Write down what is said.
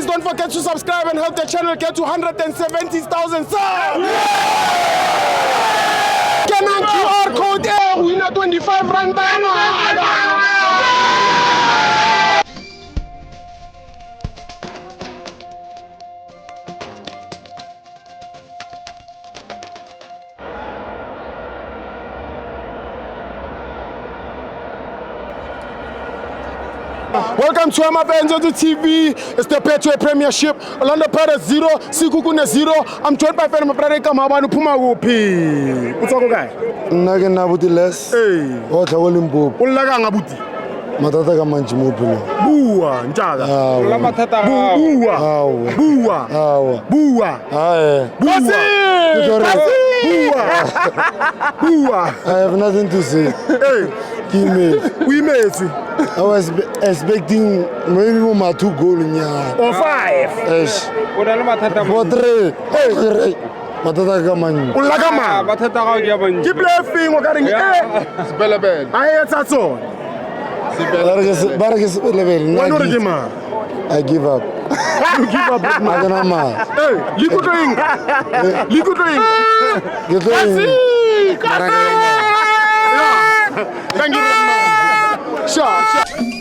don't forget to subscribe and help the channel get to 170,000 subs. Scan QR code winner 25 rand. Welcome to Amabenzo TV. It's the Petro Premiership. Orlando Pirates 0, Sikukune 0. I'm joined by Fena Maprareka Mabanu Puma Wupi. What's up, guy? Nage nabuti less. Hey. What a Olimpo. Ulaga Ngabuti. Matata Kamanchi Mopilo. Bua, Njaga. Bua. Bua. Bua. Bua. I have nothing to say. Hey. We made it. I was expecting maybe my 2 goals in here. Or 5. Yes. For 3. Hey. Matata Kamanchi. Ulagama. Keep laughing. We're getting I hear that's all. I give up. You give up. I don't know. Hey, liquid drink. Liquid drink. Thank you very much. Sure.